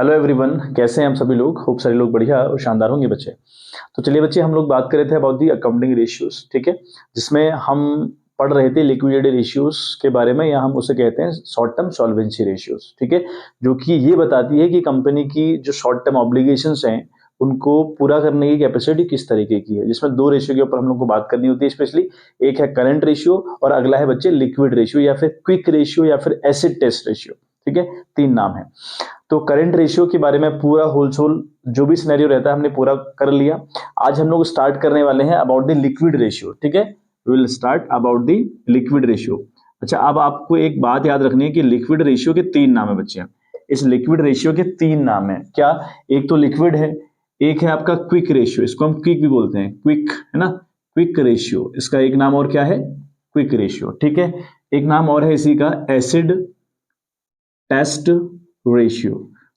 Hello everyone, कैसे हैं हम सभी लोग। खूब सारे लोग बढ़िया और शानदार होंगे बच्चे। तो चलिए बच्चे, हम लोग बात कर रहे थे अबाउट दी अकाउंटिंग रेशियोज, ठीक है, जिसमें हम पढ़ रहे थे लिक्विडिटी रेशियोज के बारे में, या हम उसे कहते हैं शॉर्ट टर्म सॉल्वेंसी रेशियोज, ठीक है, जो कि ये बताती है कि कंपनी की जो शॉर्ट टर्म ऑब्लिगेशंस हैं उनको पूरा करने की कैपेसिटी किस तरीके की है, जिसमें दो रेशियो के ऊपर हम लोग को बात करनी होती है स्पेशली। एक है करंट रेशियो और अगला है बच्चे लिक्विड रेशियो या फिर क्विक रेशियो या फिर एसिड टेस्ट रेशियो, ठीक है, तीन नाम है। तो करंट रेशियो के बारे में पूरा होल जो भी सिनेरियो रहता है हमने पूरा कर लिया। आज हम लोग स्टार्ट करने वाले हैं अबाउट द लिक्विड रेशियो, ठीक है, we will start about the liquid ratio. अच्छा, अब आपको एक बात याद रखनी है कि लिक्विड रेशियो के तीन नाम है बच्चे। इस लिक्विड रेशियो के तीन नाम है क्या? एक तो लिक्विड है, एक है आपका क्विक रेशियो, इसको हम क्विक भी बोलते हैं, क्विक है ना, क्विक रेशियो। इसका एक नाम और क्या है? क्विक रेशियो, ठीक है। एक नाम और है इसी का एसिड टेस्ट रेशियो।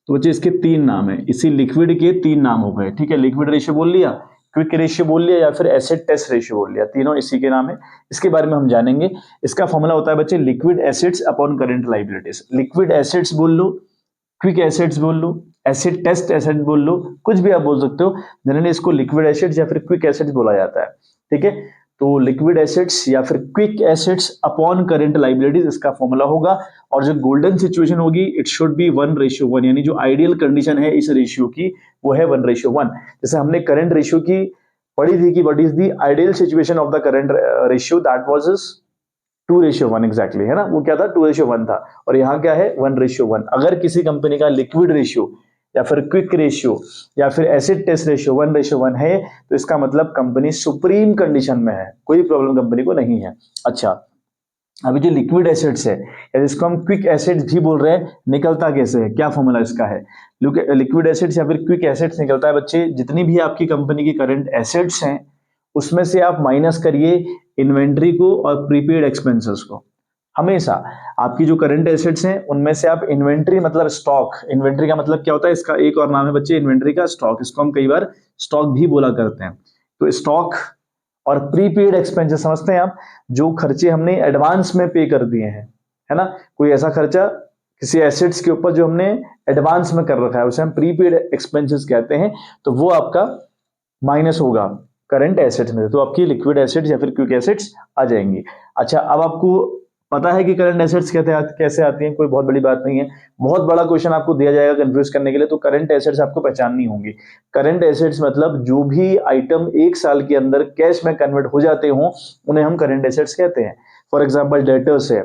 तो बच्चे इसके तीन नाम है, इसी लिक्विड के तीन नाम हो गए, ठीक है। लिक्विड रेशियो बोल लिया, क्विक रेशियो बोल लिया, या फिर एसिड टेस्ट रेशियो बोल लिया, तीनों इसी के नाम है। इसके बारे में हम जानेंगे। इसका फॉर्मूला होता है बच्चे liquid acids upon current liabilities. Liquid acids बोल लो, क्विक एसिड्स बोल लो, एसिड टेस्ट एसिड बोल लो, कुछ भी आप बोल सकते हो। जनरली इसको लिक्विड एसिड्स या फिर क्विक एसिड्स बोला जाता है, ठीक है। तो लिक्विड एसिड्स या फिर quick acids upon current liabilities इसका फॉर्मूला होगा। और जो गोल्डन सिचुएशन होगी, इट शुड बी 1:1, यानी जो आइडियल कंडीशन है इस रेशियो की वो है 1:1। जैसे हमने करंट रेशियो की पढ़ी थी कि what is the ideal situation of the current ratio, that was 2:1 exactly, है ना। वो क्या था? 2:1 था। और यहाँ क्या है? 1:1। अगर किसी कंपनी का लिक्विड रेशियो या फिर क्विक रेशियो या फिर एसिड टेस्ट रेशियो 1:1 है, तो इसका मतलब कंपनी सुप्रीम कंडीशन में है, कोई प्रॉब्लम कंपनी को नहीं है। अच्छा, अभी जो लिक्विड एसिड्स है या जिसको हम क्विक एसिड्स भी बोल रहे हैं, निकलता कैसे है? क्या फॉर्मूला इसका है? लिक्विड एसिड्स या फिर क्विक एसिड्स निकलता है बच्चे, जितनी भी आपकी कंपनी की करंट एसिड्स हैं उसमें से आप माइनस करिए इन्वेंट्री को और प्रीपेड एक्सपेंसेस को। हमेशा आपकी जो करंट एसेट्स हैं उनमें से आप इन्वेंट्री मतलब स्टॉक, इन्वेंट्री का मतलब क्या होता है? इसका एक और नाम है बच्चे इन्वेंट्री का स्टॉक, इसको हम कई बार स्टॉक भी बोला करते हैं। तो स्टॉक और प्रीपेड एक्सपेंसेस समझते हैं आप, जो खर्चे हमने एडवांस में पे कर दिए हैं, है ना। कोई ऐसा खर्चा किसी एसेट्स के ऊपर जो हमने एडवांस में कर रखा है उसे हम प्रीपेड एक्सपेंसेस कहते हैं। तो वो आपका माइनस होगा करंट एसेट्स में, तो आपकी लिक्विड एसेट्स या फिर क्विक एसेट्स आ जाएंगी। अच्छा, अब आपको पता है कि करंट एसेट्स कैसे आती हैं, कोई बहुत बड़ी बात नहीं है। बहुत बड़ा क्वेश्चन आपको दिया जाएगा कंफ्यूज करने के लिए, तो करंट एसेट्स आपको पहचाननी होंगी। करंट एसेट्स मतलब जो भी आइटम एक साल के अंदर कैश में कन्वर्ट हो जाते हों उन्हें हम करंट एसेट्स कहते हैं। फॉर एग्जाम्पल डेटर्स है,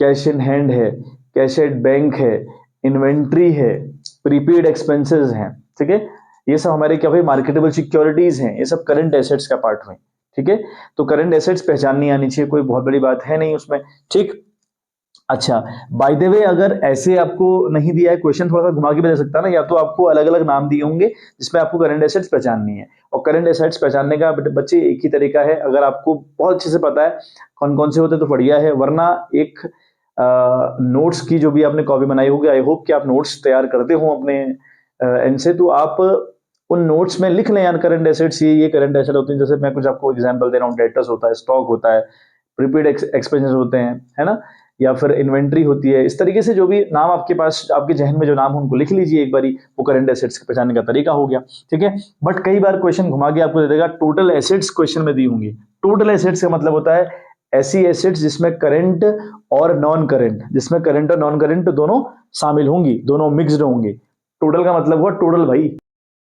कैश इन हैंड है, कैश एट बैंक है, इन्वेंट्री है, प्रीपेड एक्सपेंसेस हैं, ठीक है। ये सब हमारे क्या भाई मार्केटेबल सिक्योरिटीज हैं, ये सब करंट एसेट्स का पार्ट हुए, ठीक है। तो करंट एसेट्स पहचाननी आनी चाहिए, कोई बहुत बड़ी बात है नहीं उसमें, ठीक। अच्छा, बाय द वे, अगर ऐसे आपको नहीं दिया है क्वेश्चन, थोड़ा सा घुमा के भी दे सकता है ना, या तो आपको अलग अलग नाम दिए होंगे जिसमें आपको करंट एसेट्स पहचाननी है। और करंट एसेट्स पहचानने का बच्चे एक ही तरीका है, अगर आपको बहुत अच्छे से पता है कौन कौन से होते हैं तो बढ़िया है, वरना एक नोट्स की जो भी आपने कॉपी बनाई होगी, आई होप कि आप नोट्स तैयार करते हो अपने एंड से, तो आप उन नोट्स में लिख लें यार करंट एसेट्स ये करंट एसेट होते हैं। जैसे मैं कुछ आपको एग्जांपल दे रहा हूँ, डेटर्स होता है, स्टॉक होता है, प्रीपेड एक्सपेंसेस होते हैं, है ना, या फिर इन्वेंट्री होती है। इस तरीके से जो भी नाम आपके पास, आपके जहन में जो नाम हो उनको लिख लीजिए एक बारी, वो करंट एसेट्स पहचानने का तरीका हो गया, ठीक है। बट कई बार क्वेश्चन घुमा के आपको दे देगा टोटल एसेट्स, क्वेश्चन में दी होंगी। टोटल एसेट्स का मतलब होता है ऐसी एसेट्स जिसमें करंट और नॉन करंट, जिसमें करंट और नॉन करंट दोनों शामिल होंगी, दोनों मिक्स्ड होंगी। टोटल का मतलब हुआ टोटल भाई,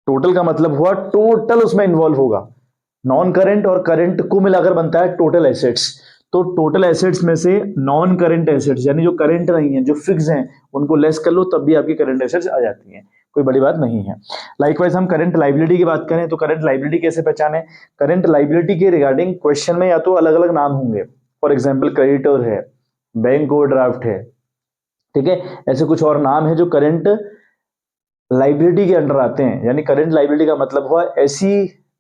टोटल का मतलब हुआ टोटल उसमें इन्वॉल्व होगा। नॉन करंट और करंट को मिलाकर बनता है टोटल एसेट्स। तो टोटल एसेट्स में से नॉन करंट एसेट्स यानी जो करंट नहीं है, जो फिक्स हैं, उनको लेस कर लो तब भी आपकी करंट एसेट्स आ जाती हैं, कोई बड़ी बात नहीं है। लाइकवाइज हम करंट लायबिलिटी की बात करें तो करंट लायबिलिटी कैसे पहचाने? करंट लायबिलिटी के रिगार्डिंग क्वेश्चन में या तो अलग अलग नाम होंगे, फॉर एग्जाम्पल क्रेडिटर है, बैंक ओवरड्राफ्ट है, ठीक है, ऐसे कुछ और नाम है जो करंट लाइबिलिटी के अंडर आते हैं। यानी करंट लाइबिलिटी का मतलब हुआ ऐसी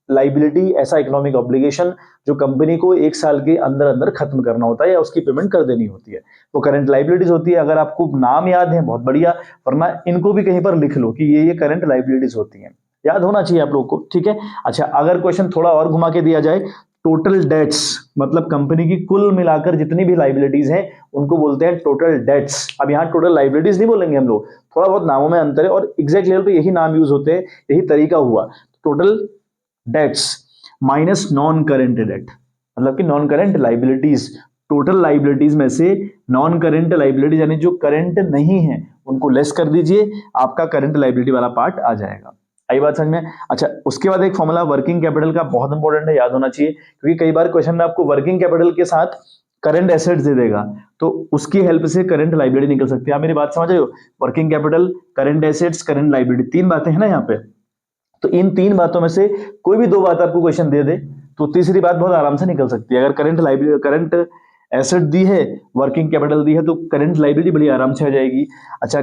लाइबिलिटी, ऐसा इकोनॉमिक ऑब्लिगेशन जो कंपनी को एक साल के अंदर अंदर खत्म करना होता है या उसकी पेमेंट कर देनी होती है, वो करंट लाइबिलिटीज होती है। अगर आपको नाम याद है बहुत बढ़िया, वरना इनको भी कहीं पर लिख लो कि ये करंट लाइबिलिटीज होती हैं, याद होना चाहिए आप लोग को, ठीक है। अच्छा, अगर क्वेश्चन थोड़ा और घुमा के दिया जाए टोटल डेट्स, मतलब कंपनी की कुल मिलाकर जितनी भी लाइबिलिटीज हैं उनको बोलते हैं टोटल डेट्स। अब यहाँ टोटल लाइबिलिटीज नहीं बोलेंगे हम लोग, थोड़ा बहुत नामों में अंतर है और एग्जैक्ट लेवल पे यही नाम यूज होते हैं, यही तरीका हुआ। Total debts minus non current debt, मतलब कि non current liabilities. Total liabilities में से नॉन करेंट लाइबिलिटीज यानी जो करेंट नहीं है उनको लेस कर दीजिए, आपका करेंट लाइबिलिटी वाला पार्ट आ जाएगा। आई बात समझ में? अच्छा, उसके बाद एक फॉर्मूला वर्किंग कैपिटल का बहुत इंपॉर्टेंट है, याद होना चाहिए, क्योंकि कई बार क्वेश्चन में आपको वर्किंग कैपिटल के साथ करंट एसेट्स दे देगा, तो उसकी हेल्प से करंट लाइबिलिटी निकल सकती है। आप मेरी बात समझ रहे हो? Working capital, current assets, current liability, तीन बातें हैं ना यहाँ पे। तो इन तीन बातों में से कोई भी दो बात आपको क्वेश्चन दे दे तो तीसरी बात बहुत आराम से निकल सकती है। अगर करंट लाइबिलिटी, करंट एसेट दी है, वर्किंग कैपिटल दी है, तो करंट लाइबिलिटी बड़ी आराम से आ जाएगी। अच्छा,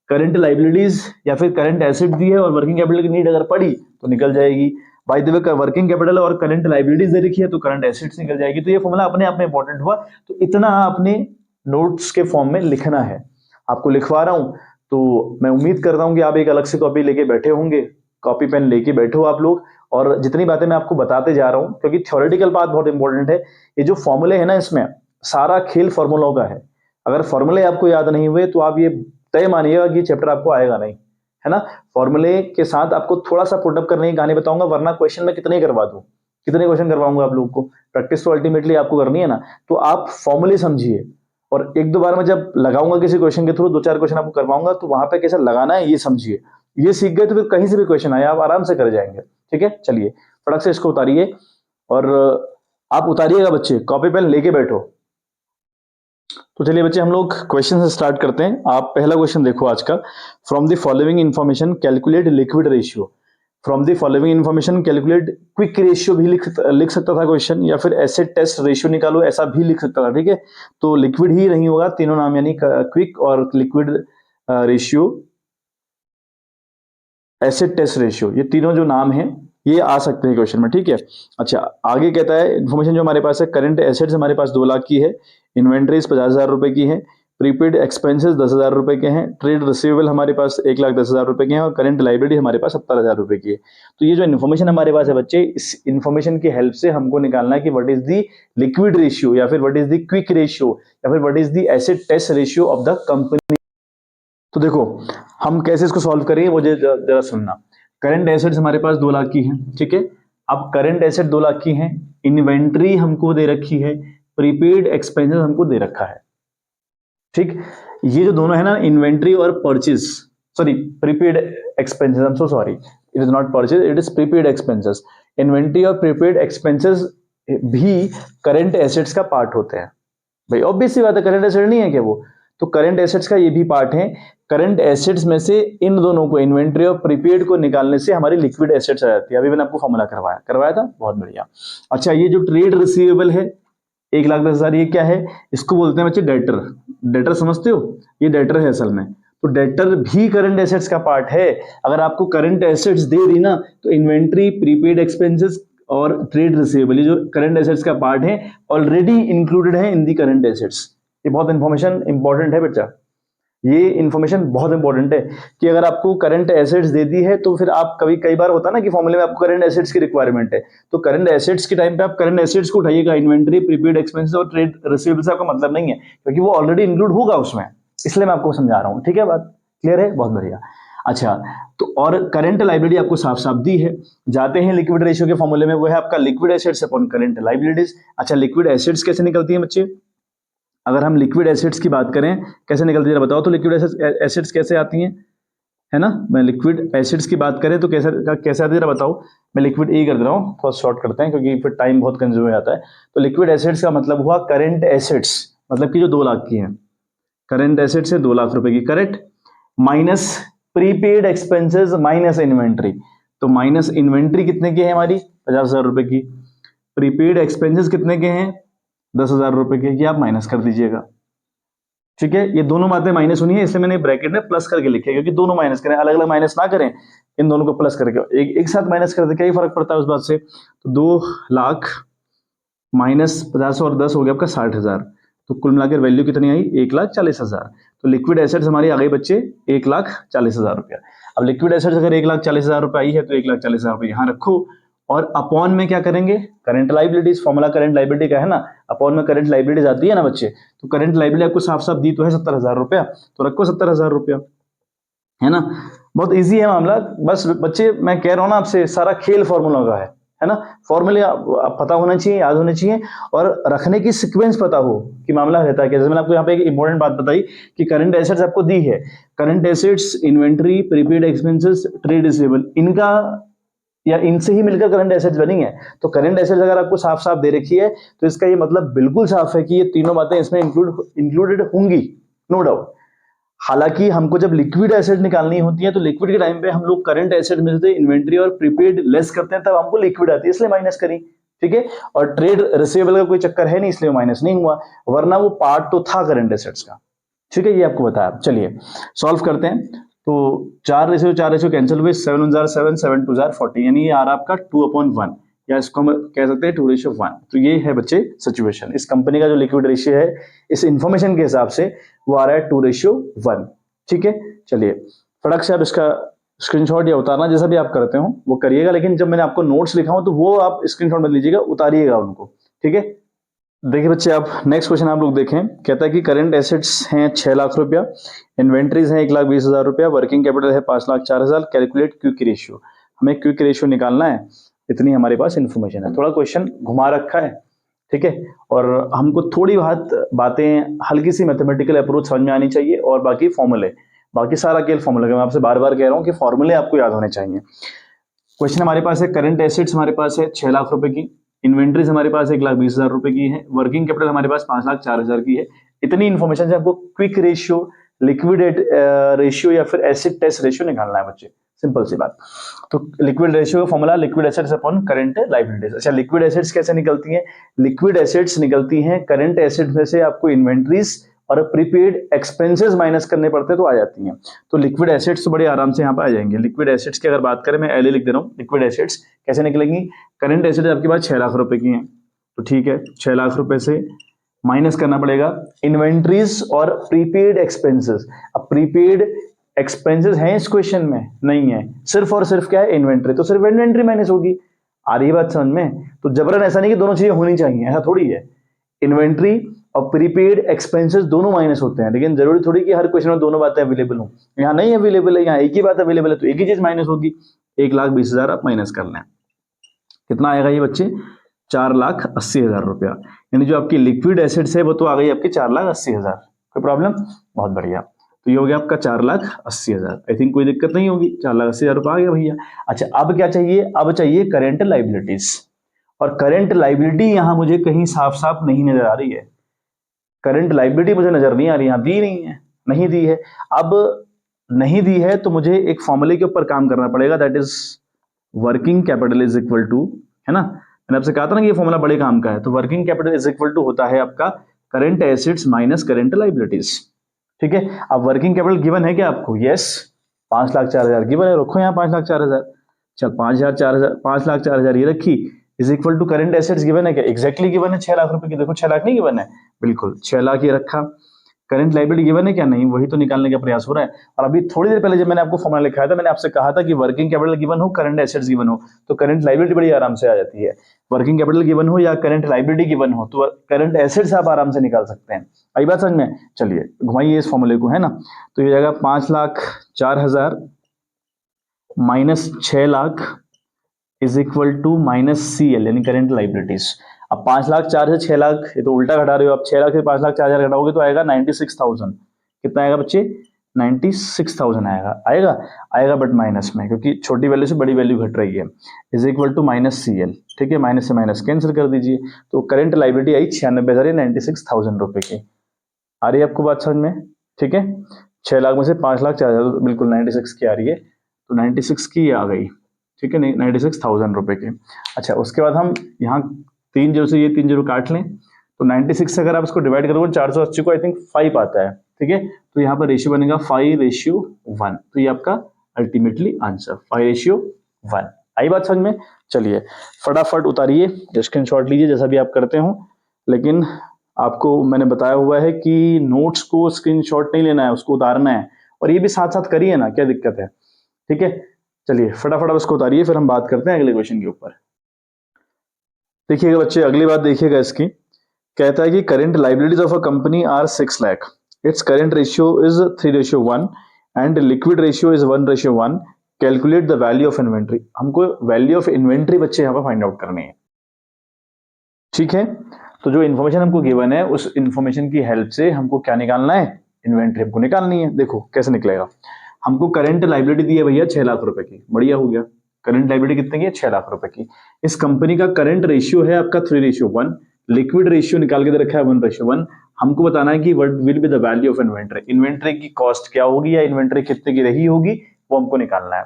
करंट लाइबिलिटीज या फिर करंट एसेट दी है और वर्किंग कैपिटल की नीड अगर पड़ी तो निकल जाएगी। By the way working capital और करंट लाइबिलिटीज दे रखी है तो करंट एसेट्स निकल जाएगी। तो ये फॉर्मूला अपने आप में इंपॉर्टेंट हुआ, तो इतना आपने नोट्स के फॉर्म में लिखना है। आपको लिखवा रहा हूं तो मैं उम्मीद करता हूं कि आप एक अलग से कॉपी लेके बैठे होंगे, कॉपी पेन लेके बैठो आप लोग, और जितनी बातें मैं आपको बताते जा रहा हूं, क्योंकि थ्योरेटिकल पार्ट बहुत इंपॉर्टेंट है। ये जो फॉर्मूले है ना, इसमें सारा खेल फॉर्मूलों का है। अगर फॉर्मूले आपको याद नहीं हुए तो आप ये तय मानिएगा कि चैप्टर आपको आएगा नहीं, है ना। फॉर्मूले के साथ आपको थोड़ा सा पुटअप करने की कहानी बताऊंगा, वरना क्वेश्चन में कितने करवा दूं, कितने क्वेश्चन करवाऊंगा आप लोगों को। प्रैक्टिस तो अल्टीमेटली आपको करनी है ना, तो आप फॉर्मूले समझिए, और एक दो बार मैं जब लगाऊंगा किसी क्वेश्चन के थ्रू, दो चार क्वेश्चन आपको करवाऊंगा, तो वहां पे कैसे लगाना है ये समझिए। ये सीख गए तो फिर कहीं से भी क्वेश्चन आए आप आराम से कर जाएंगे। ठीक है, चलिए फटक से इसको उतारिए, और आप उतारिएगा बच्चे, कॉपी पेन लेके बैठो। तो चलिए बच्चे, हम लोग क्वेश्चन से स्टार्ट करते हैं। आप पहला क्वेश्चन देखो आज का। From the following information calculate liquid ratio. From the following information calculate quick ratio भी लिख सकता था क्वेश्चन, या फिर एसिड टेस्ट रेशियो निकालो ऐसा भी लिख सकता था। ठीक है, तो लिक्विड ही नहीं होगा, तीनों नाम यानी क्विक और liquid ratio, acid test ratio, ये तीनों जो नाम हैं ये आ सकते हैं क्वेश्चन में। ठीक है, अच्छा आगे कहता है इन्फॉर्मेशन जो हमारे पास है, करंट एसेट्स हमारे पास 2 लाख की है, इन्वेंट्रीज 50,000 रुपए की है, प्रीपेड एक्सपेंसेस 10,000 रुपए के हैं, ट्रेड रिसीवेबल हमारे पास 1,10,000 रुपए के हैं, और करंट लाइबिलिटी हमारे पास 70,000 रुपए की है। तो ये जो इन्फॉर्मेशन हमारे पास है बच्चे, इस इन्फॉर्मेशन की हेल्प से हमको निकालना है कि what is the liquid ratio, या फिर what is the quick ratio, या फिर what is the acid test ratio of the company. तो देखो हम कैसे इसको सॉल्व करेंगे, मुझे जरा सुनना। करंट एसेट्स हमारे पास 2 लाख की हैं, ठीक है। अब करंट एसेट 2 लाख की हैं, इन्वेंट्री हमको दे रखी है, प्रीपेड एक्सपेंसेस हमको दे रखा है। ठीक, ये जो दोनों है ना, इन्वेंट्री और purchase, sorry prepaid expenses, I am so sorry, it is not purchase, it is prepaid expenses. Inventory और प्रीपेड एक्सपेंसेस भी करंट एसेट्स का पार्ट होते हैं भाई, ऑब्वियस सी बात है, करंट एसेट नहीं है क्या वो, तो करंट एसेट्स का ये भी पार्ट है। करंट एसेट्स में से इन दोनों को, इन्वेंट्री और प्रीपेड को निकालने से हमारी लिक्विड एसेट्स आ जाती है। अभी मैंने आपको फॉर्मूला करवाया था, बहुत बढ़िया। अच्छा, ये जो ट्रेड रिसीवेबल है 1,10,000, ये क्या है, इसको बोलते हैं बच्चे डेटर। डेटर समझते हो, ये डेटर है असल में। तो डेटर भी करंट एसेट्स का पार्ट है। अगर आपको करंट एसेट्स दे दी ना, तो इन्वेंट्री, प्रीपेड एक्सपेंसेस और ट्रेड रिसीवेबल, ये जो करंट एसेट्स का पार्ट है, ऑलरेडी इंक्लूडेड है इन दी करंट एसेट्स। ये बहुत इंफॉर्मेशन इंपॉर्टेंट है बच्चा, ये इंफॉर्मेशन बहुत इंपॉर्टेंट है कि अगर आपको करंट एसेट्स दे दी है तो फिर आप कई बार होता है ना कि फॉर्मूले में आपको करंट एसेट्स की रिक्वायरमेंट है, तो करंट एसेट्स के टाइम पे आप करंट एसेट्स को उठाइएगा, इन्वेंट्री, प्रीपेड एक्सपेंसेस और ट्रेड रिसीवेबल से आपका मतलब नहीं है, क्योंकि वो ऑलरेडी इंक्लूड होगा उसमें, इसलिए मैं आपको समझा रहा हूं। ठीक है, बात क्लियर है, बहुत बढ़िया। अच्छा, तो और करंट लाइबिलिटी आपको साफ साफ दी है। जाते हैं लिक्विड रेशियो के फॉर्मूले में, वो है आपका liquid assets upon current liabilities. अच्छा, लिक्विड एसेट्स कैसे निकलती है बच्चे, अगर हम लिक्विड एसिड्स की बात करें कैसे निकलती है बताओ, तो लिक्विड एसिड्स कैसे आती हैं, है ना। मैं लिक्विड एसिड्स की बात करें तो कैसे आती है बताओ। मैं लिक्विड ए कर दे रहा हूँ, थोड़ा शॉर्ट करते हैं क्योंकि फिर टाइम बहुत कंज्यूम हो जाता है। तो लिक्विड एसिड्स का मतलब हुआ करंट एसिड्स, मतलब कि जो 2 लाख की हैं, करंट एसिड्स है 2 लाख रुपए की, correct, minus prepaid expenses minus inventory. तो माइनस इन्वेंट्री कितने की है हमारी, 50,000 रुपए की, प्रीपेड एक्सपेंसेस कितने के हैं, 10,000 रुपए के, ये आप माइनस कर दीजिएगा। ठीक है, ये दोनों बातें माइनस होनी है, इसलिए मैंने ब्रैकेट में प्लस करके लिखे, क्योंकि दोनों माइनस करें, अलग अलग माइनस ना करें, इन दोनों को प्लस करके एक साथ माइनस कर दे, क्या ही फर्क पड़ता है उस बात से। तो 2 लाख माइनस 50 और 10 हो गया आपका 60,000, तो कुल मिलाकर वैल्यू कितनी आई, 1,40,000। तो लिक्विड एसेट्स हमारी आ गई बच्चे 1,40,000 रुपया। अब लिक्विड एसेट्स अगर 1,40,000 रुपये आई है तो 1,40,000 रुपये यहाँ रखो, और अपॉन में क्या करेंगे, current liabilities, formula current liability का है ना, अपॉन में करंट लाइबिलिटीज आती है ना बच्चे, तो करंट लाइबिलिटी आपको साफ साफ दी तो है 70,000 रुपया, तो रखो 70,000 रुपया, है ना। बहुत इजी है मामला, बस बच्चे मैं कह रहा हूं ना आपसे, सारा खेल फॉर्मूला का है ना। फॉर्मूले आप पता होना चाहिए, याद होने चाहिए, और रखने की सीक्वेंस पता हो कि मामला रहता है कैसे। मैंने आपको यहाँ पे एक इंपॉर्टेंट बात बताई कि करंट एसेट्स आपको दी है, current assets, inventory, prepaid expenses, trade receivable, इनका या इनसे ही मिलकर करंट एसेट्स बनी है। तो करंट एसेट्स अगर आपको साफ साफ दे रखी है तो इसका ये मतलब बिल्कुल साफ है कि ये तीनों बातें इसमें इंक्लूडेड होंगी, नो डाउट। हालांकि हमको जब लिक्विड एसेट निकालनी होती है तो लिक्विड के टाइम पे हम लोग करंट एसेट में से इन्वेंट्री और प्रीपेड लेस करते हैं, तब हमको लिक्विड आती है, इसलिए माइनस करी, ठीक है। और ट्रेड रिसीवेबल का कोई चक्कर है नहीं, इसलिए माइनस नहीं हुआ, वरना वो पार्ट तो था करंट एसेट्स का, ठीक है। ये आपको बताया। चलिए सॉल्व करते हैं। तो 4 रेशियो कैंसिल हुए, 7 7 2 40, यानी ये आ रहा आपका 2/1, या इसको हम कह सकते हैं 2:1। तो ये है बच्चे सिचुएशन, इस कंपनी का जो लिक्विड रेशियो है इस इंफॉर्मेशन के हिसाब से वो आ रहा है 2:1, ठीक है। चलिए फटक से आप इसका स्क्रीनशॉट या उतारना जैसा भी आप करते हो वो करिएगा, लेकिन जब मैंने आपको नोट्स लिखा हो तो वो आप स्क्रीनशॉट मत लीजिएगा, उतारिएगा उनको, ठीक है। देखिए बच्चे, आप नेक्स्ट क्वेश्चन आप लोग देखें, कहता है कि करंट एसेट्स हैं 6 लाख रुपया, इन्वेंट्रीज हैं 1,20,000 रुपया, वर्किंग कैपिटल है 5,04,000, कैलकुलेट क्विक रेशियो। हमें क्विक रेशियो निकालना है, इतनी हमारे पास इन्फॉर्मेशन है। थोड़ा क्वेश्चन घुमा रखा है, ठीक है, और हमको थोड़ी बहुत बातें हल्की सी मैथमेटिकल अप्रोच समझ में आनी चाहिए, और बाकी फॉर्मूले, बाकी सारा खेल फॉर्मूले का। मैं आपसे बार बार कह रहा हूँ कि फॉर्मूले आपको याद होने चाहिए। क्वेश्चन हमारे पास है, करंट एसेट्स हमारे पास है 6 लाख रुपए की, इन्वेंट्रीज हमारे पास 1,20,000 रुपए की है, वर्किंग कैपिटल हमारे पास 5,04,000 की है। इतनी इन्फॉर्मेशन से आपको क्विक रेशियो, लिक्विड रेशियो या फिर एसिड टेस्ट रेशियो निकालना है बच्चे, सिंपल सी बात। तो लिक्विड रेशियो का formula liquid assets upon current liabilities. अच्छा, लिक्विड एसेट्स कैसे निकलती हैं? लिक्विड एसेट्स निकलती हैं करंट एसेट्स में से आपको इन्वेंट्रीज और प्रीपेड एक्सपेंसेस माइनस करने पड़ते हैं तो आ जाती हैं। तो लिक्विड एसेट्स तो बड़े आराम से यहाँ पे आ जाएंगे। लिक्विड एसेट्स की अगर बात करें, मैं एल लिख दे रहा हूँ, लिक्विड एसेट्स कैसे निकलेंगी? करंट एसेट्स आपके पास 6 लाख रुपए की हैं, तो ठीक है, 6 लाख रुपए से माइनस करना पड़ेगा इन्वेंट्रीज और प्रीपेड एक्सपेंसेस। अब प्रीपेड एक्सपेंसेस हैं इस क्वेश्चन में? नहीं है, सिर्फ और सिर्फ क्या है? इन्वेंट्री, तो सिर्फ इन्वेंट्री माइनस होगी। आ रही बात समझ में? तो जबरन ऐसा नहीं कि दोनों चीजें होनी चाहिए, ऐसा थोड़ी है। इन्वेंट्री और प्रीपेड एक्सपेंसेस दोनों माइनस होते हैं, लेकिन जरूरी थोड़ी कि हर क्वेश्चन में दोनों बातें अवेलेबल हो। यहाँ नहीं अवेलेबल है, यहाँ एक ही बात अवेलेबल है, तो एक ही चीज माइनस होगी। 1,20,000 आप माइनस कर लें, कितना आएगा ये बच्चे? 4,80,000 रुपया। यानी जो आपकी लिक्विड एसेट्स है वो तो आ गई आपकी 4,80,000। कोई प्रॉब्लम? बहुत बढ़िया। तो ये हो गया आपका 4,80,000। आई थिंक कोई दिक्कत नहीं होगी, 4,80,000 रुपया आ गया भैया। अच्छा, अब क्या चाहिए? अब चाहिए करंट लाइबिलिटीज, और करंट लाइबिलिटी यहां मुझे कहीं साफ साफ नहीं नजर आ रही है। करंट लाइबिलिटी मुझे नजर नहीं आ रही, यहां दी नहीं है, नहीं दी है। अब नहीं दी है तो मुझे एक फॉर्मूले के ऊपर काम करना पड़ेगा, that is working capital is equal to, है ना, मैंने आपसे कहा था ना कि ये फॉर्मूला बड़े काम का है। तो working capital is equal to होता है आपका current assets minus current liabilities, ठीक है। अब वर्किंग कैपिटल गिवन है क्या आपको? यस, 5,04,000 गिवन है, रखो यहाँ 5,04,000। चल 5,04,000 ये रखी, is equal to current assets given है क्या? एग्जैक्टली गिवन है 6 लाख रुपए की, देखो 6 लाख नहीं गिवन है, बिल्कुल 6 लाख ये रखा। करंट लाइबिलिटी गिवन है क्या? नहीं, वही तो निकालने का प्रयास हो रहा है। और अभी थोड़ी देर पहले जब मैंने आपको फॉर्मूला लिखाया था, मैंने आपसे कहा था कि वर्किंग कैपिटल गिवन हो, करंट एसेट्स गिवन हो, तो करंट लाइबिलिटी बड़ी आराम से आ जाती है। वर्किंग कैपिटल गिवन हो या करंट लाइबिलिटी गिवन हो तो करंट एसेट्स आप आराम से निकाल सकते हैं। आई बात समझ में? चलिए घुमाइए इस फॉर्मूले को, है ना। तो ये जाएगा 5,04,000 minus 6 lakh is equal to minus CL, यानी करंट लाइबिलिटीज। अब 5,04,000 से 6 लाख, ये तो उल्टा घटा रहे हो आप, 6 लाख से 5,04,000 घटाओगे तो आएगा 96,000। कितना आएगा बच्चे? 96,000 आएगा आएगा बट माइनस में, क्योंकि छोटी वैल्यू से बड़ी वैल्यू घट रही है। Is equal to minus CL, ठीक है, माइनस से माइनस कैंसिल कर दीजिए। तो करंट लाइबिलिटी आई 96,000, 96,000 रुपए की। आ रही है आपको बात समझ में? ठीक है, 6 लाख में से 5,04,000 तो बिल्कुल 96 की आ रही है, तो 96 की आ गई, ठीक है, 96,000 रुपए के। अच्छा, उसके बाद हम यहाँ 3 जीरो से ये 3 जीरो काट लें, तो 96 से अगर आप इसको डिवाइड करोगे 480 को, आई थिंक 5 आता है, ठीक है। तो यहाँ पर रेशियो बनेगा 5:1, तो ये आपका अल्टीमेटली आंसर 5:1। आई बात समझ में? चलिए फटाफट उतारिए, स्क्रीनशॉट लीजिए जैसा भी आप करते हो, लेकिन आपको मैंने बताया हुआ है कि नोट्स को स्क्रीनशॉट नहीं लेना है, उसको उतारना है, और ये भी साथ साथ करिए ना, क्या दिक्कत है? ठीक है, चलिए फटाफट अब इसको उतारिए, फिर हम बात करते हैं अगले क्वेश्चन के ऊपर। देखिएगा बच्चे, अगली बात देखिएगा इसकी, कहता है कि current liabilities of a company are 6 lakh, it's current ratio is 3:1 and liquid ratio is 1:1, calculate the value of inventory. हमको वैल्यू ऑफ इन्वेंट्री बच्चे यहाँ पर फाइंड आउट करनी है, ठीक है। तो जो इन्फॉर्मेशन हमको गिवन है उस इन्फॉर्मेशन की हेल्प से हमको क्या निकालना है, इन्वेंट्री हमको निकालनी है। देखो कैसे निकलेगा, हमको करंट लाइबिलिटी दी है भैया 6 लाख रुपए की, बढ़िया हो गया। करंट लाइबिलिटी कितने की है, 6 लाख रुपए की। इस कंपनी का करंट रेशियो है आपका 3:1, लिक्विड रेशियो निकाल के दे रखा है 1:1। हमको बताना है कि what will be the value of inventory, inventory की कॉस्ट क्या होगी या इन्वेंट्री कितने की रही होगी, वो हमको निकालना है।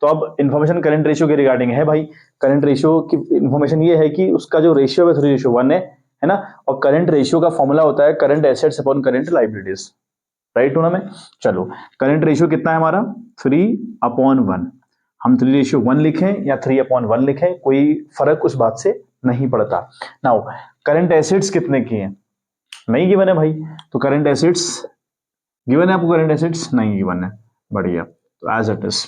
तो अब इन्फॉर्मेशन करंट रेशियो के रिगार्डिंग है भाई। करंट रेशियो की इन्फॉर्मेशन ये है कि उसका जो रेशियो है 3:1 है ना, और करंट रेशियो का फॉर्मूला होता है current assets upon current liabilities, right होना में। चलो करंट रेशियो कितना है हमारा, 3:1। हम 3:1 लिखें या 3:1 लिखें, कोई फर्क उस बात से नहीं पड़ता। नाउ करंट एसेट्स कितने की हैं, नहीं गिवन है भाई, तो करंट एसेट्स गिवन है आपको, करंट एसेट्स नहीं गिवन है, बढ़िया, तो as it is.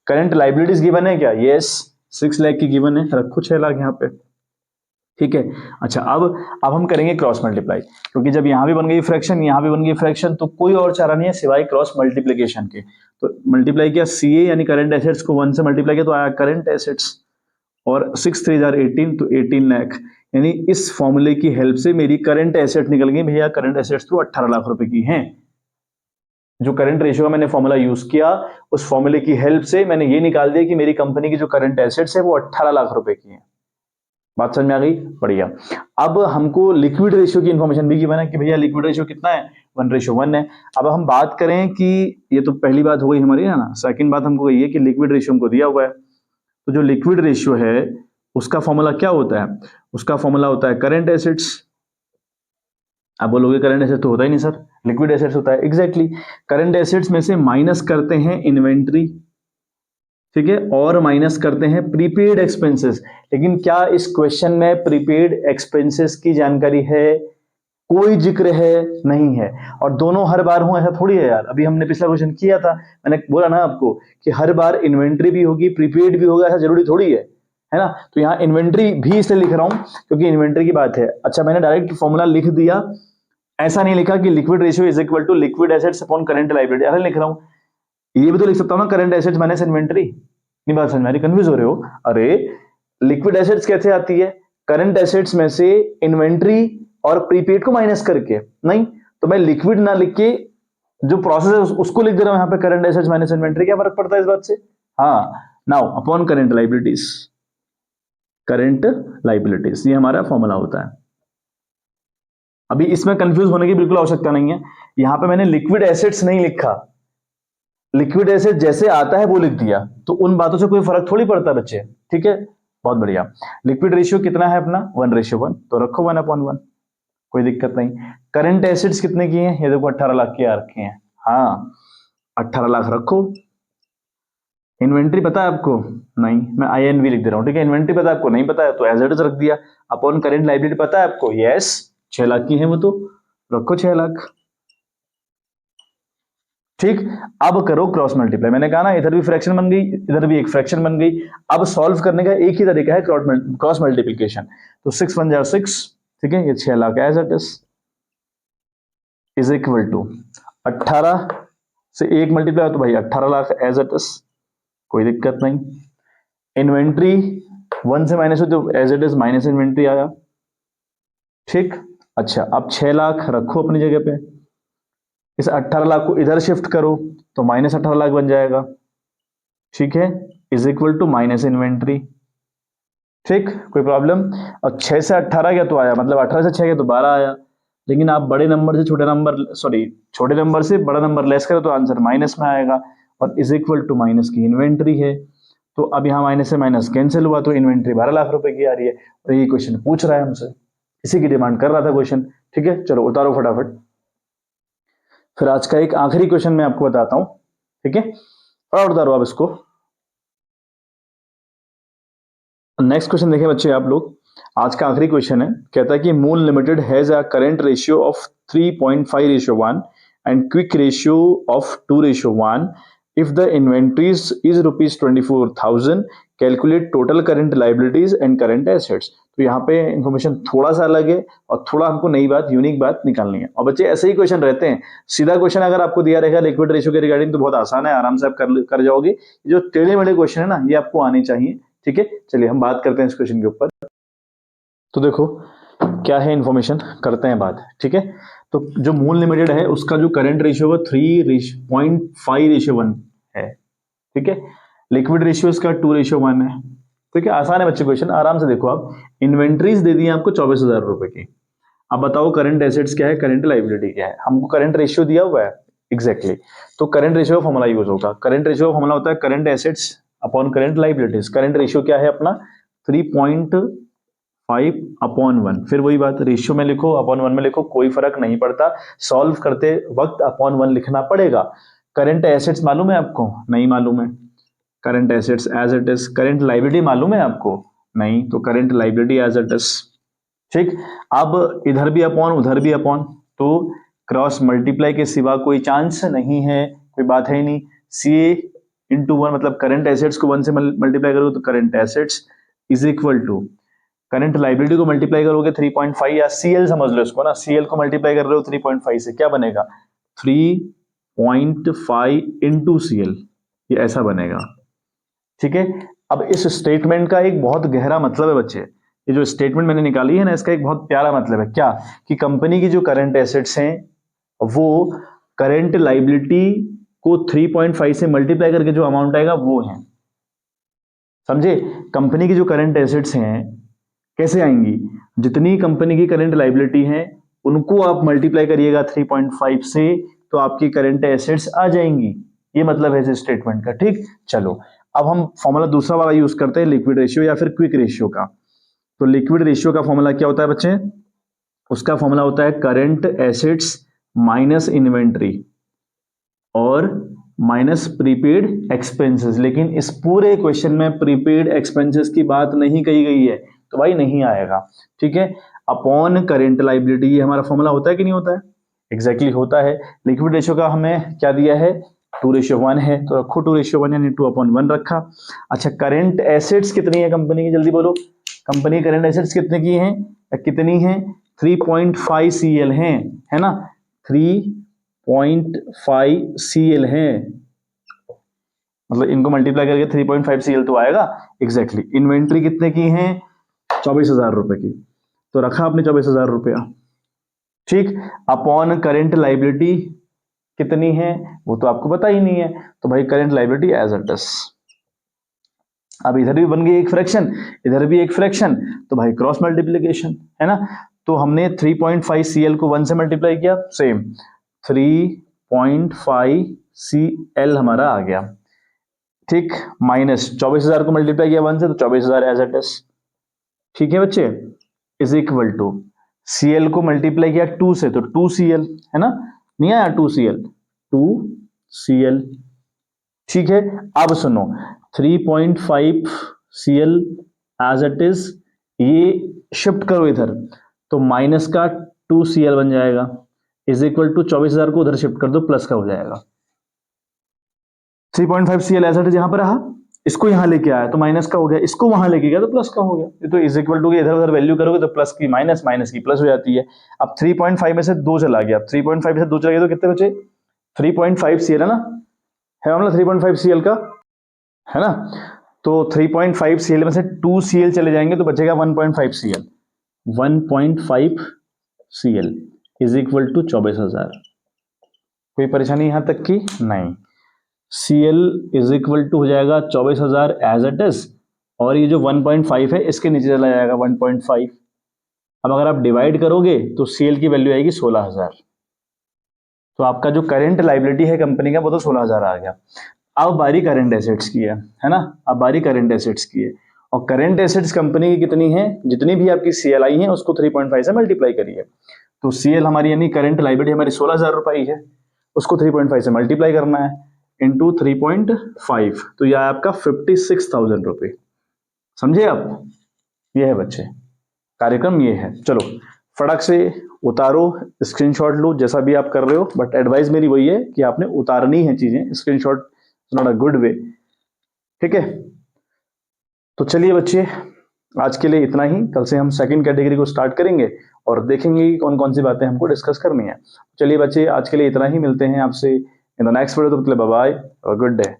Current liabilities given है क्या, यस 6 लाख की गिवन है, रखो 6 लाख यहाँ पे, ठीक है। अच्छा अब हम करेंगे क्रॉस मल्टीप्लाई, क्योंकि जब यहां भी बन गई फ्रैक्शन, यहां भी बन गई फ्रैक्शन, तो कोई और चारा नहीं है सिवाय क्रॉस मल्टीप्लीकेशन के। तो मल्टीप्लाई किया सीए यानी करंट एसेट्स को 1 से मल्टीप्लाई किया तो आया करंट एसेट्स, और 6 3 18 तो 18 लाख, यानी इस फॉर्मूले की हेल्प से मेरी करंट एसेट निकल गई भैया, करंट एसेट्स तो 18 लाख रुपए की हैं। जो करंट रेशियो का मैंने फॉर्मूला यूज किया, उस फॉर्मूले की हेल्प से मैंने ये निकाल दिया कि मेरी कंपनी की जो करंट एसेट्स है वो 18 लाख रुपए की है। बात समझ में आ गई, बढ़िया। अब हमको लिक्विड रेशियो की इंफॉर्मेशन भी गिवन है कि भैया लिक्विड रेशियो कितना है, 1:1 है। अब हम बात करें कि ये तो पहली बात हो गई हमारी है ना, सेकंड बात हमको ये कि लिक्विड रेशियो हमको दिया हुआ है, तो जो लिक्विड रेशियो है उसका फॉर्मूला क्या होता है, उसका फॉर्मूला होता है करंट एसेट्स। आप बोलोगे करंट एसेट्स तो होता ही नहीं सर, लिक्विड एसेट्स होता है, एग्जैक्टली। करंट एसेट्स में से माइनस करते हैं इन्वेंट्री, ठीक है, और माइनस करते हैं प्रीपेड एक्सपेंसेस। लेकिन क्या इस क्वेश्चन में प्रीपेड एक्सपेंसेस की जानकारी है, कोई जिक्र है नहीं है। और दोनों हर बार हो ऐसा थोड़ी है यार, अभी हमने पिछला क्वेश्चन किया था, मैंने बोला ना आपको कि हर बार इन्वेंट्री भी होगी प्रीपेड भी होगा, ऐसा जरूरी थोड़ी है ना। तो यहाँ इन्वेंट्री भी इसलिए लिख रहा हूं क्योंकि इन्वेंट्री की बात है। अच्छा मैंने डायरेक्ट फॉर्मूला लिख दिया, ऐसा नहीं लिखा कि liquid ratio is equal to liquid assets upon current liability, ऐसा लिख रहा हूं। ये भी तो लिख सकता हूं ना, करंट एसेट्स माइनस इन्वेंट्री। नहीं बात समझ में आ रही, कंफ्यूज हो रहे हो। अरे लिक्विड एसेट्स कैसे आती है, करंट एसेट्स में से इन्वेंट्री और प्रीपेड को माइनस करके, नहीं तो मैं लिक्विड ना लिख के जो प्रोसेस है उसको लिख दे रहा हूं यहाँ पे, करंट एसेट्स माइनस इन्वेंट्री। क्या फर्क पड़ता है इस बात से, हाँ। Now upon current liabilities, current liabilities ये हमारा फॉर्मूला होता है। अभी इसमें कंफ्यूज होने की बिल्कुल आवश्यकता नहीं है, यहां पे मैंने लिक्विड एसेट्स नहीं लिखा, लिक्विड एसेट जैसे आता है वो लिख दिया, तो उन बातों से कोई फर्क थोड़ी पड़ता बच्चे, ठीक है, बहुत बढ़िया। लिक्विड रेशियो कितना है अपना 1:1, तो रखो 1/1, कोई दिक्कत नहीं। करंट एसेट्स कितने की हैं, ये देखो 18 लाख की आ रखी हैं, हाँ 18 लाख रखो। इन्वेंट्री पता है आपको, नहीं मैं INV लिख दे रहा हूं, ठीक है। इन्वेंट्री पता है आपको, नहीं पता है तो एज इट इज रख दिया। अपॉन करंट लायबिलिटी पता है आपको, यस 6 लाख की है वो, तो रखो 6 लाख, ठीक। अब करो क्रॉस मल्टीप्लाई, मैंने कहा ना इधर भी फ्रैक्शन बन गई इधर भी एक फ्रैक्शन बन गई। अब सॉल्व करने का एक ही तरीका है क्रॉस मल्टीप्लिकेशन, तो 6 1 जा 6, ठीक है, ये 6 lakh as it is equal to 18 से 1 मल्टीप्लाई तो भाई 18 लाख एज इट इज, कोई दिक्कत नहीं। इन्वेंट्री 1 से माइनस हो तो as it is minus inventory आया, ठीक। अच्छा अब 6 लाख रखो अपनी जगह पे, इस 18 लाख को इधर शिफ्ट करो तो माइनस 18 लाख बन जाएगा, ठीक है, is equal to minus inventory, ठीक, कोई प्रॉब्लम। और 6 से 18 क्या तो आया, मतलब 18 से 6 क्या तो 12 आया। लेकिन आप बड़े नंबर से छोटे नंबर, सॉरी छोटे नंबर से बड़ा नंबर लेस करो तो आंसर माइनस में आएगा, और इज इक्वल टू माइनस की इन्वेंट्री है। तो अब यहाँ माइनस से माइनस कैंसिल हुआ, तो इन्वेंट्री 12 लाख रुपए की आ रही है, और ये क्वेश्चन पूछ रहा है हमसे, इसी की डिमांड कर रहा था क्वेश्चन, ठीक है। चलो उतारो फटाफट, फिर आज का एक आखिरी क्वेश्चन मैं आपको बताता हूं, ठीक है, फटाफट उतारो आप इसको। नेक्स्ट क्वेश्चन देखिए बच्चे आप लोग, आज का आखिरी क्वेश्चन है, कहता है कि मूल limited has a current ratio of 3.5:1 and quick ratio of 2:1 if the inventories is ₹24,000 calculate total current liabilities and current assets. तो यहाँ पे इंफॉर्मेशन थोड़ा सा अलग है और थोड़ा हमको नई बात, यूनिक बात निकालनी है। और बच्चे ऐसे ही क्वेश्चन रहते हैं, सीधा क्वेश्चन अगर आपको दिया रहेगा लिक्विड रेशियो के रिगार्डिंग तो बहुत आसान है, आराम से आप कर जाओगे। जो टेढ़े मेढ़े क्वेश्चन है ना, ये आपको आने चाहिए। ठीक है, चलिए हम बात करते हैं इस क्वेश्चन के ऊपर। तो देखो क्या है इंफॉर्मेशन, करते हैं बात। ठीक है, तो जो मूल लिमिटेड है उसका जो करंट रेशियो है 3.5:1 है। ठीक है, लिक्विड रेशियो इसका 2:1 है। ठीक है, आसान है बच्चे क्वेश्चन, आराम से देखो आप। इन्वेंट्रीज दे दी है आपको 24,000 रुपए की। अब बताओ करंट एसेट्स क्या है, करंट लाइबिलिटी क्या है। हमको करंट रेशियो दिया हुआ है एग्जैक्टली तो करंट रेशियो का फॉर्मूला यूज होगा। करंट रेशियो का फॉर्मूला होता है current assets upon current liabilities. Current ratio क्या है अपना 3.5/1। फिर वही बात, रेशियो में लिखो अपॉन 1 में लिखो, कोई फर्क नहीं पड़ता, सॉल्व करते वक्त अपॉन 1 लिखना पड़ेगा। करंट एसेट्स मालूम है आपको? नहीं मालूम है। Current assets as it is. Current liability मालूम है आपको? नहीं, तो current liability as it is. ठीक, अब इधर भी अपॉन उधर भी अपॉन, तो क्रॉस मल्टीप्लाई के सिवा कोई चांस नहीं है, कोई बात है ही नहीं। CA/1 मतलब करंट एसेट्स को 1 से मल्टीप्लाई करोगे तो current assets is equal to current liability को मल्टीप्लाई करोगे 3.5, या CL समझ लो इसको ना, CL को मल्टीप्लाई कर रहे हो 3.5 से, क्या बनेगा 3.5 इंटू CL, ये ऐसा बनेगा। ठीक है, अब इस स्टेटमेंट का एक बहुत गहरा मतलब है बच्चे। ये जो स्टेटमेंट मैंने निकाली है ना, इसका एक बहुत प्यारा मतलब है क्या, कि कंपनी की जो करंट एसेट्स हैं वो करंट लाइबिलिटी को 3.5 से मल्टीप्लाई करके जो अमाउंट आएगा वो है। समझे? कंपनी की जो करंट एसेट्स हैं कैसे आएंगी, जितनी कंपनी की करंट लाइबिलिटी है उनको आप मल्टीप्लाई करिएगा 3.5 से, तो आपकी करंट एसेट्स आ जाएंगी। ये मतलब है इस स्टेटमेंट का। ठीक, चलो अब हम फॉर्मूला दूसरा वाला यूज करते हैं, लिक्विड रेशियो या फिर क्विक रेशियो का। तो लिक्विड रेशियो का फॉर्मूला क्या होता है बच्चे? उसका फॉर्मूला होता है करंट एसेट्स माइनस इन्वेंट्री और माइनस प्रीपेड एक्सपेंसेस। लेकिन इस पूरे क्वेश्चन में प्रीपेड एक्सपेंसेस की बात नहीं कही गई है, तो भाई नहीं आएगा। ठीक है, अपॉन करंट लाइबिलिटी, ये हमारा फॉर्मूला होता है कि नहीं होता है? एग्जैक्टली होता है। लिक्विड रेशियो का हमें क्या दिया है 2:1 है, तो रखो 2:1 यानी 2/1 रखा। अच्छा, करंट एसेट्स कितनी है कंपनी की, जल्दी बोलो। कंपनी करंट एसेट्स कितने की हैं, कितनी है 3.5 CL है ना, 3.5 CL है, मतलब इनको मल्टीप्लाई करके 3.5 CL तो आएगा। एग्जैक्टली। इन्वेंट्री कितने की है 24,000 रुपए की, तो रखा आपने 24,000 रुपया। ठीक, अपॉन करंट लाइबिलिटी कितनी है वो तो आपको पता ही नहीं है, तो भाई current liability as it is. अब इधर भी बन गई एक फ्रैक्शन, इधर भी एक फ्रैक्शन, तो भाई क्रॉस मल्टीप्लीकेशन है ना। तो हमने 3.5 CL को 1 से मल्टीप्लाई किया, सेम 3.5 CL हमारा आ गया। ठीक, माइनस 24,000 को मल्टीप्लाई किया 1 से, तो 24,000 एज इट इज। ठीक है बच्चे, इज इक्वल टू CL को मल्टीप्लाई किया 2 से, तो 2CL है ना, नहीं आया 2CL, 2CL। ठीक है, अब सुनो 3.5 CL एज इट इज, ये शिफ्ट करो इधर, तो माइनस का 2CL बन जाएगा, इज इक्वल टू 24,000 को उधर शिफ्ट कर दो, प्लस का हो जाएगा। 3.5 CL एज इट इज यहां पर रहा, इसको यहां लेके आया तो माइनस का हो गया, इसको वहां लेके गया तो प्लस का हो गया। ये तो इज इक्वल टू के इधर उधर वैल्यू करोगे तो प्लस की माइनस, माइनस की प्लस हो जाती है। अब 3.5 में से 2 चला गया, 3.5 से 2 चला गया तो कितने बचे 3.5 CL है ना, है मतलब 3.5 CL का है ना। तो 3.5 CL में से 2 CL चले जाएंगे तो बचेगा 1.5 CL। 1.5 CL is equal to 24,000। कोई परेशानी यहां तक की नहीं। CL इज इक्वल टू हो जाएगा 24,000 एज इट इज, और ये जो 1.5 है इसके नीचे चला जाएगा 1.5। अब अगर आप डिवाइड करोगे तो CL की वैल्यू आएगी 16,000। तो आपका जो करंट लाइबिलिटी है कंपनी का वो तो 16,000 आ गया। अब बारी करंट एसेट्स की है ना, अब बारी करंट एसेट्स की है। और करंट एसेट्स कंपनी की कितनी है, जितनी भी आपकी CL आई है उसको 3.5 से मल्टीप्लाई करिए। तो CL हमारी यानी करंट लाइबिलिटी हमारी 16,000 रुपए है, उसको 3.5 से मल्टीप्लाई करना है इंटू 3.5, तो यह आपका 56,000 रुपए। समझे आप? ये है बच्चे कार्यक्रम, ये है। चलो फटाक से उतारो, स्क्रीनशॉट लो, जैसा भी आप कर रहे हो, बट एडवाइस मेरी वही है कि आपने उतारनी है चीजें, screenshot not a good way. ठीक है। तो चलिए बच्चे, आज के लिए इतना ही। कल से हम सेकंड कैटेगरी को स्टार्ट करेंगे और देखेंगे कि कौन कौन सी बातें हमको डिस्कस करनी है। चलिए बच्चे, आज के लिए इतना ही। मिलते हैं आपसे इन द नेक्स्ट वीडियो। तो बाय बाय और गुड डे।